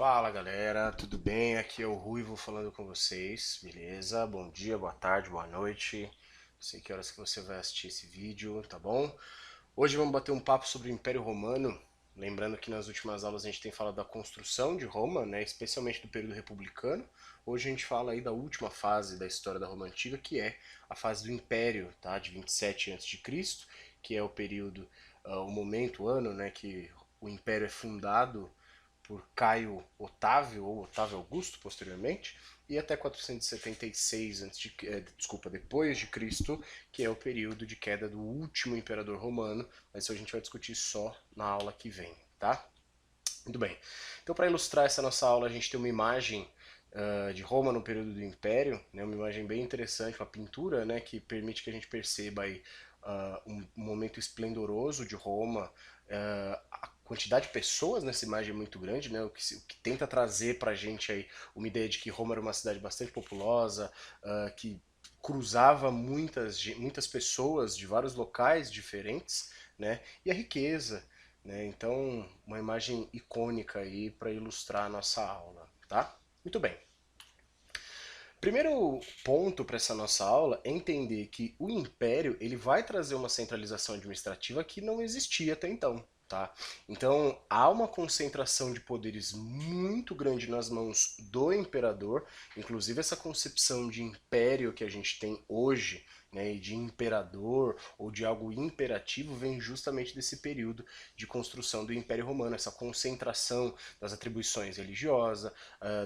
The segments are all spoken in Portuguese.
Fala galera, tudo bem? Aqui é o Ruivo falando com vocês, beleza? Bom dia, boa tarde, boa noite. Não sei que horas que você vai assistir esse vídeo, tá bom? Hoje vamos bater um papo sobre o Império Romano. Lembrando que nas últimas aulas a gente tem falado da construção de Roma, né? Especialmente do período republicano. Hoje a gente fala aí da última fase da história da Roma Antiga, que é a fase do Império, tá? De 27 a.C., que é o período, o momento, o ano, né? Que o Império é fundado por Caio Otávio, ou Otávio Augusto posteriormente, e até 476 depois de Cristo, que é o período de queda do último imperador romano, mas isso a gente vai discutir só na aula que vem, tá? Muito bem. Então, para ilustrar essa nossa aula, a gente tem uma imagem de Roma no período do Império, né, uma imagem bem interessante, uma pintura, né, que permite que a gente perceba aí, um momento esplendoroso de Roma. A quantidade de pessoas nessa imagem é muito grande, né, o que tenta trazer para a gente aí uma ideia de que Roma era uma cidade bastante populosa, que cruzava muitas pessoas de vários locais diferentes, né, e a riqueza, né? Então, uma imagem icônica aí para ilustrar a nossa aula, tá? Muito bem. Primeiro ponto para essa nossa aula é entender que o império ele vai trazer uma centralização administrativa que não existia até então. Tá? Então há uma concentração de poderes muito grande nas mãos do imperador, inclusive essa concepção de império que a gente tem hoje, né, e de imperador ou de algo imperativo vem justamente desse período de construção do Império Romano, essa concentração das atribuições religiosas,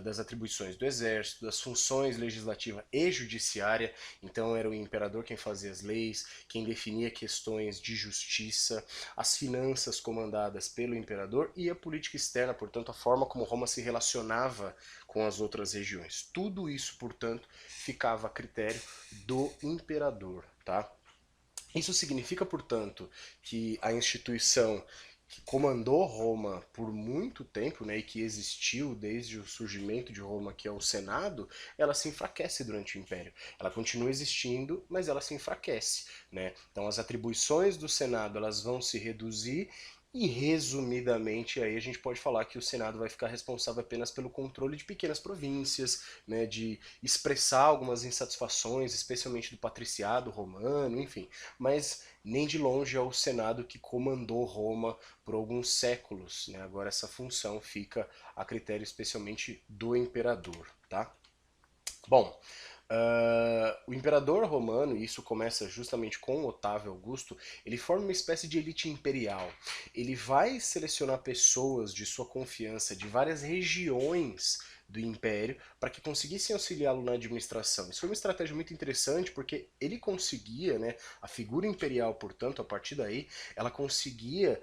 das atribuições do exército, das funções legislativa e judiciária. Então era o imperador quem fazia as leis, quem definia questões de justiça, as finanças comandadas pelo imperador e a política externa, portanto, a forma como Roma se relacionava com as outras regiões. Tudo isso, portanto, ficava a critério do imperador, tá? Isso significa, portanto, que a instituição que comandou Roma por muito tempo, né, e que existiu desde o surgimento de Roma, que é o Senado, ela se enfraquece durante o Império. Ela continua existindo, mas ela se enfraquece, né? Então as atribuições do Senado elas vão se reduzir e, resumidamente, aí a gente pode falar que o Senado vai ficar responsável apenas pelo controle de pequenas províncias, né, de expressar algumas insatisfações, especialmente do patriciado romano, enfim. Mas nem de longe é o Senado que comandou Roma por alguns séculos, né? Agora essa função fica a critério especialmente do imperador, tá? Bom, o imperador romano, e isso começa justamente com Otávio Augusto, ele forma uma espécie de elite imperial. Ele vai selecionar pessoas de sua confiança de várias regiões do império para que conseguissem auxiliá-lo na administração. Isso foi uma estratégia muito interessante porque ele conseguia, né, a figura imperial, portanto, a partir daí, ela conseguia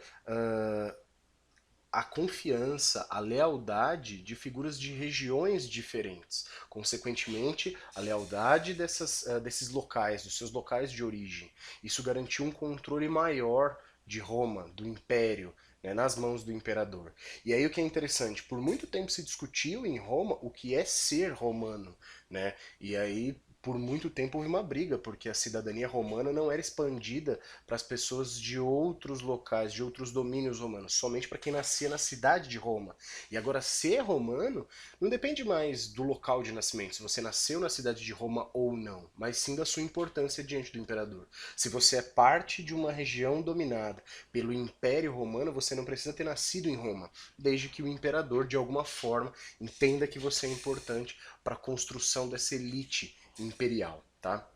a confiança, a lealdade de figuras de regiões diferentes. Consequentemente, a lealdade desses locais, dos seus locais de origem. Isso garantiu um controle maior de Roma, do Império, né, nas mãos do imperador. E aí o que é interessante, por muito tempo se discutiu em Roma o que é ser romano, né? E aí por muito tempo houve uma briga, porque a cidadania romana não era expandida para as pessoas de outros locais, de outros domínios romanos, somente para quem nascia na cidade de Roma. E agora, ser romano não depende mais do local de nascimento, se você nasceu na cidade de Roma ou não, mas sim da sua importância diante do imperador. Se você é parte de uma região dominada pelo Império Romano, você não precisa ter nascido em Roma, desde que o imperador, de alguma forma, entenda que você é importante para a construção dessa elite imperial, tá?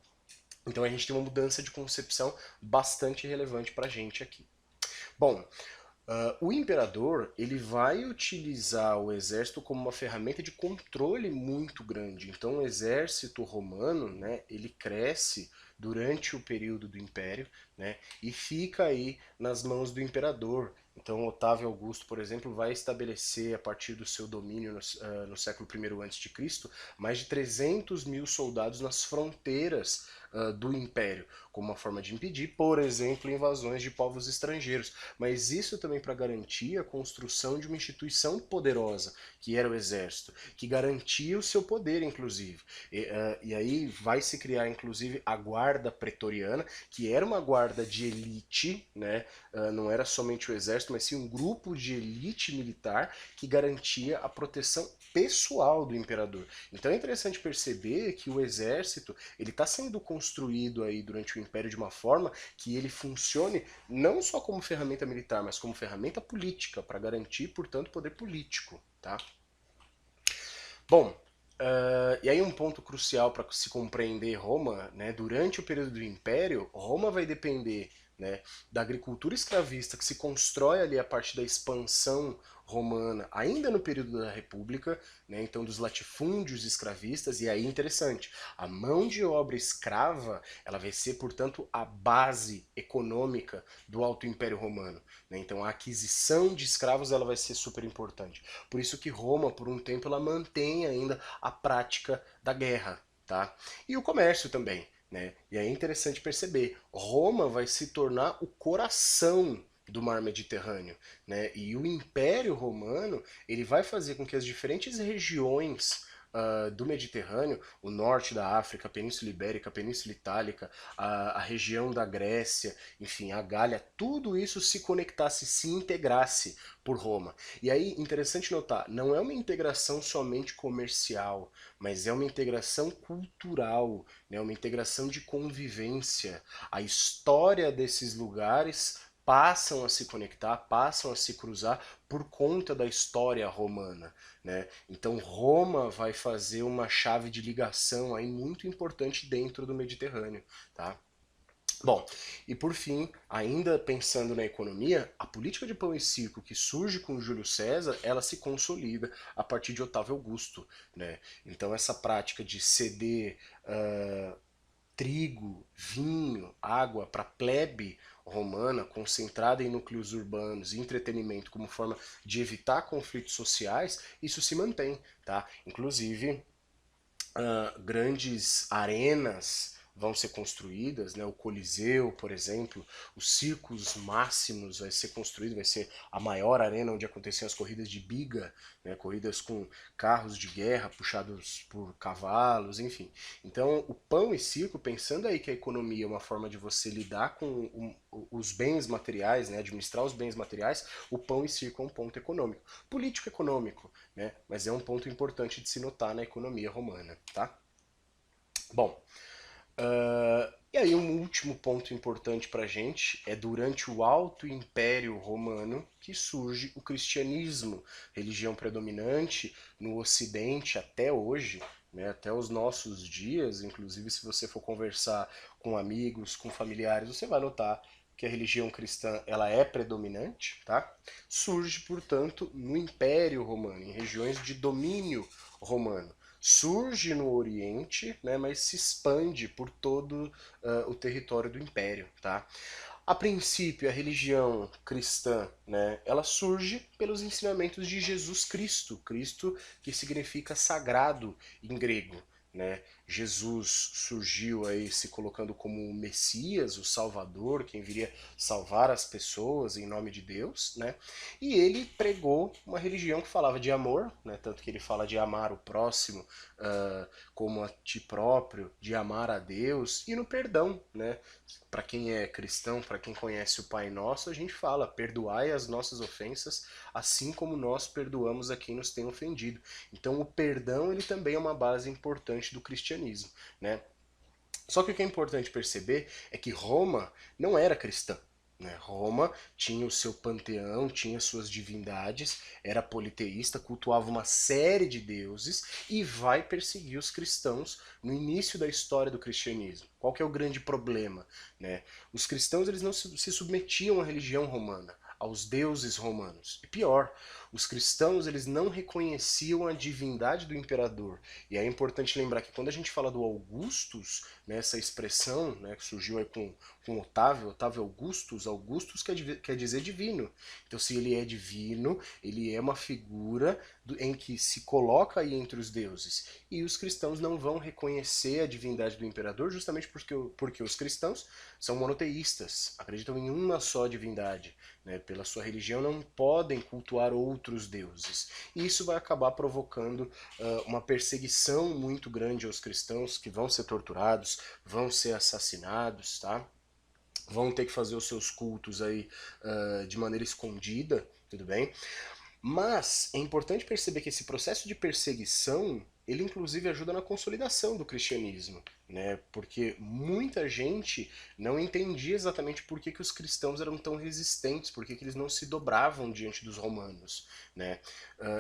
Então a gente tem uma mudança de concepção bastante relevante para a gente aqui. Bom, o imperador ele vai utilizar o exército como uma ferramenta de controle muito grande. Então o exército romano, né, ele cresce durante o período do Império, né, e fica aí nas mãos do imperador. Então Otávio Augusto, por exemplo, vai estabelecer a partir do seu domínio no século I a.C. mais de 300 mil soldados nas fronteiras do império, como uma forma de impedir, por exemplo, invasões de povos estrangeiros, mas isso também para garantir a construção de uma instituição poderosa, que era o exército, que garantia o seu poder, inclusive. E aí vai se criar, inclusive, a guarda pretoriana, que era uma guarda de elite, né? Não era somente o exército, mas sim um grupo de elite militar que garantia a proteção pessoal do imperador. Então é interessante perceber que o exército ele está sendo construído aí durante o império de uma forma que ele funcione não só como ferramenta militar, mas como ferramenta política para garantir, portanto, poder político, tá? Bom, e aí um ponto crucial para se compreender Roma, né, durante o período do Império, Roma vai depender, né, da agricultura escravista que se constrói ali a partir da expansão romana, ainda no período da República, né, então dos latifúndios escravistas, e aí interessante, a mão de obra escrava, ela vai ser, portanto, a base econômica do Alto Império Romano, né, então a aquisição de escravos ela vai ser super importante. Por isso que Roma, por um tempo, ela mantém ainda a prática da guerra, tá? E o comércio também, né? E aí é interessante perceber, Roma vai se tornar o coração do mar Mediterrâneo, né? E o Império Romano ele vai fazer com que as diferentes regiões do Mediterrâneo, o norte da África, a Península Ibérica, a Península Itálica, a região da Grécia, enfim, a Gália, tudo isso se conectasse, se integrasse por Roma. E aí, interessante notar, não é uma integração somente comercial, mas é uma integração cultural, né? Uma integração de convivência. A história desses lugares passam a se conectar, passam a se cruzar por conta da história romana, né? Então Roma vai fazer uma chave de ligação aí muito importante dentro do Mediterrâneo, tá? Bom, e por fim, ainda pensando na economia, a política de pão e circo que surge com Júlio César, ela se consolida a partir de Otávio Augusto, né? Então essa prática de ceder trigo, vinho, água para a plebe romana, concentrada em núcleos urbanos e entretenimento como forma de evitar conflitos sociais, isso se mantém, tá? Inclusive, grandes arenas vão ser construídas, né? O Coliseu, por exemplo, os circos máximos vai ser construído, vai ser a maior arena onde aconteciam as corridas de biga, né? Corridas com carros de guerra puxados por cavalos, enfim. Então, o pão e circo, pensando aí que a economia é uma forma de você lidar com os bens materiais, né? Administrar os bens materiais, o pão e circo é um ponto econômico, político econômico, né? Mas é um ponto importante de se notar na economia romana, tá? Bom, e aí um último ponto importante para a gente é durante o Alto Império Romano que surge o cristianismo, religião predominante no Ocidente até hoje, né, até os nossos dias, inclusive se você for conversar com amigos, com familiares, você vai notar que a religião cristã ela é predominante, tá? Surge, portanto, no Império Romano, em regiões de domínio romano. Surge no Oriente, né, mas se expande por todo o território do Império, tá? A princípio, a religião cristã, né, ela surge pelos ensinamentos de Jesus Cristo, Cristo que significa sagrado em grego, né? Jesus surgiu aí se colocando como o Messias, o Salvador, quem viria salvar as pessoas em nome de Deus, né? E ele pregou uma religião que falava de amor, né? Tanto que ele fala de amar o próximo como a ti próprio, de amar a Deus e no perdão, né? Para quem é cristão, para quem conhece o Pai Nosso, a gente fala: perdoai as nossas ofensas, assim como nós perdoamos a quem nos tem ofendido. Então, o perdão ele também é uma base importante do cristianismo, né? Só que o que é importante perceber é que Roma não era cristã. Né? Roma tinha o seu panteão, tinha suas divindades, era politeísta, cultuava uma série de deuses e vai perseguir os cristãos no início da história do cristianismo. Qual que é o grande problema? Né? Os cristãos eles não se submetiam à religião romana. aos deuses romanos. E pior, os cristãos eles não reconheciam a divindade do imperador. E é importante lembrar que quando a gente fala do Augustus, né, essa expressão, né, que surgiu aí com Otávio, Otávio Augustus, Augustus quer dizer divino. Então se ele é divino, ele é uma figura em que se coloca aí entre os deuses. E os cristãos não vão reconhecer a divindade do imperador justamente porque os cristãos são monoteístas, acreditam em uma só divindade, né? Pela sua religião não podem cultuar outros deuses. E isso vai acabar provocando uma perseguição muito grande aos cristãos, que vão ser torturados, vão ser assassinados, tá? Vão ter que fazer os seus cultos aí de maneira escondida, tudo bem? Mas é importante perceber que esse processo de perseguição, ele inclusive ajuda na consolidação do cristianismo, né? Porque muita gente não entendia exatamente por que os cristãos eram tão resistentes, por que eles não se dobravam diante dos romanos, né?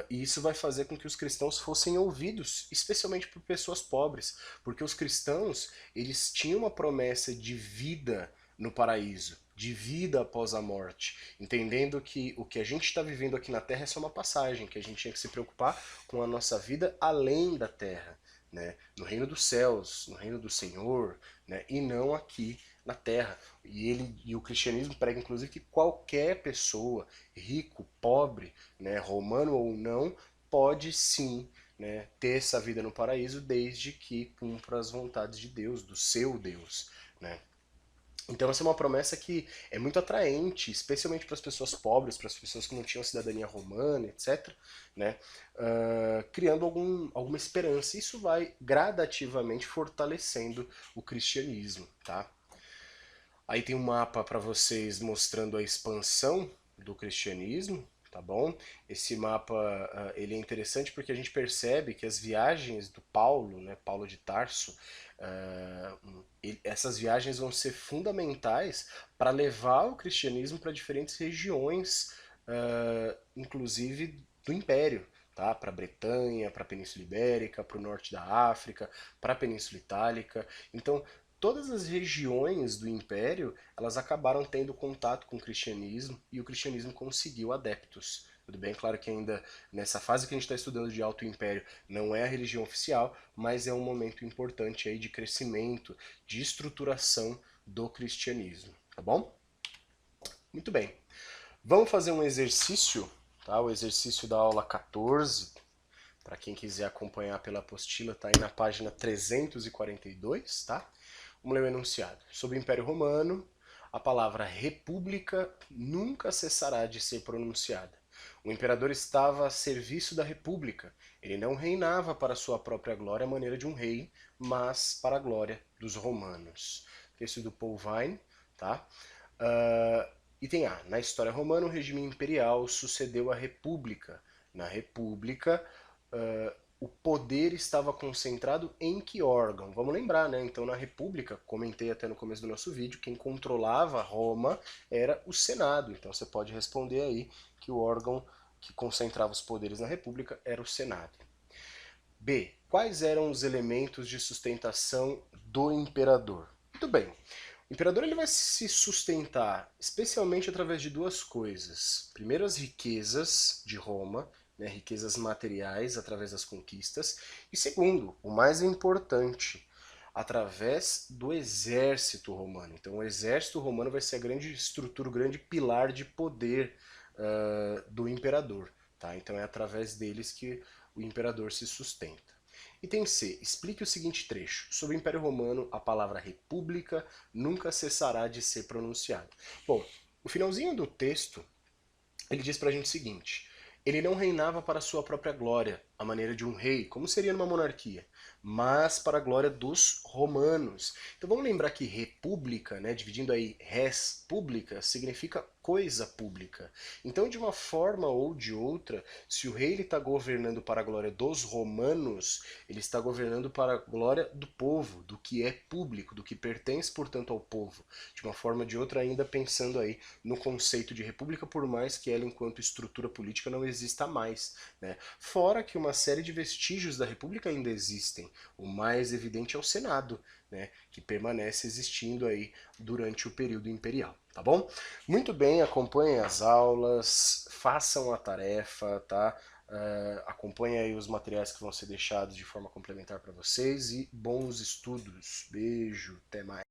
E isso vai fazer com que os cristãos fossem ouvidos, especialmente por pessoas pobres, porque os cristãos, eles tinham uma promessa de vida no paraíso, de vida após a morte, entendendo que o que a gente está vivendo aqui na Terra é só uma passagem, que a gente tinha que se preocupar com a nossa vida além da Terra, né? No reino dos céus, no reino do Senhor, né? E não aqui na Terra. E o cristianismo prega inclusive que qualquer pessoa, rico, pobre, né, romano ou não, pode sim, né, ter essa vida no paraíso desde que cumpra as vontades de Deus, do seu Deus, né? Então essa é uma promessa que é muito atraente, especialmente para as pessoas pobres, para as pessoas que não tinham cidadania romana, etc., né? Criando alguma esperança. Isso vai gradativamente fortalecendo o cristianismo, tá? Aí tem um mapa para vocês mostrando a expansão do cristianismo, tá bom? Esse mapa ele é interessante porque a gente percebe que as viagens do Paulo, né, Paulo de Tarso, essas viagens vão ser fundamentais para levar o cristianismo para diferentes regiões, inclusive do Império. Tá? Para a Bretanha, para a Península Ibérica, para o norte da África, para a Península Itálica. Então, todas as regiões do Império, elas acabaram tendo contato com o cristianismo e o cristianismo conseguiu adeptos. Tudo bem, claro que ainda nessa fase que a gente está estudando de Alto Império não é a religião oficial, mas é um momento importante aí de crescimento, de estruturação do cristianismo, tá bom? Muito bem. Vamos fazer um exercício, tá? O exercício da aula 14, para quem quiser acompanhar pela apostila, está aí na página 342, tá? Vamos ler o enunciado. Sob o Império Romano, a palavra república nunca cessará de ser pronunciada. O imperador estava a serviço da república. Ele não reinava para sua própria glória à maneira de um rei, mas para a glória dos romanos. Texto do Paul Vine, tá? Item A. Na história romana, o regime imperial sucedeu à república. Na república, o poder estava concentrado em que órgão? Vamos lembrar, né? Então, na República, comentei até no começo do nosso vídeo, quem controlava Roma era o Senado. Então, você pode responder aí que o órgão que concentrava os poderes na República era o Senado. B. Quais eram os elementos de sustentação do imperador? Muito bem. O imperador ele vai se sustentar especialmente através de duas coisas. Primeiro, as riquezas de Roma, né, riquezas materiais através das conquistas. E segundo, o mais importante, através do exército romano. Então, o exército romano vai ser a grande estrutura, o grande pilar de poder do imperador. Tá? Então, é através deles que o imperador se sustenta. Item C. Explique o seguinte trecho. Sob o Império Romano, a palavra república nunca cessará de ser pronunciada. Bom, o finalzinho do texto, ele diz pra gente o seguinte. Ele não reinava para sua própria glória, à maneira de um rei, como seria numa monarquia, mas para a glória dos romanos. Então vamos lembrar que república, né, dividindo aí res pública, significa coisa pública. Então, de uma forma ou de outra, se o rei está governando para a glória dos romanos, ele está governando para a glória do povo, do que é público, do que pertence, portanto, ao povo. De uma forma ou de outra, ainda pensando aí no conceito de república, por mais que ela, enquanto estrutura política, não exista mais, né? Fora que uma série de vestígios da república ainda existem. O mais evidente é o Senado, né, que permanece existindo aí durante o período imperial. tá bom? Muito bem, acompanhem as aulas, façam a tarefa, tá? Acompanhem aí os materiais que vão ser deixados de forma complementar para vocês e bons estudos. Beijo, até mais.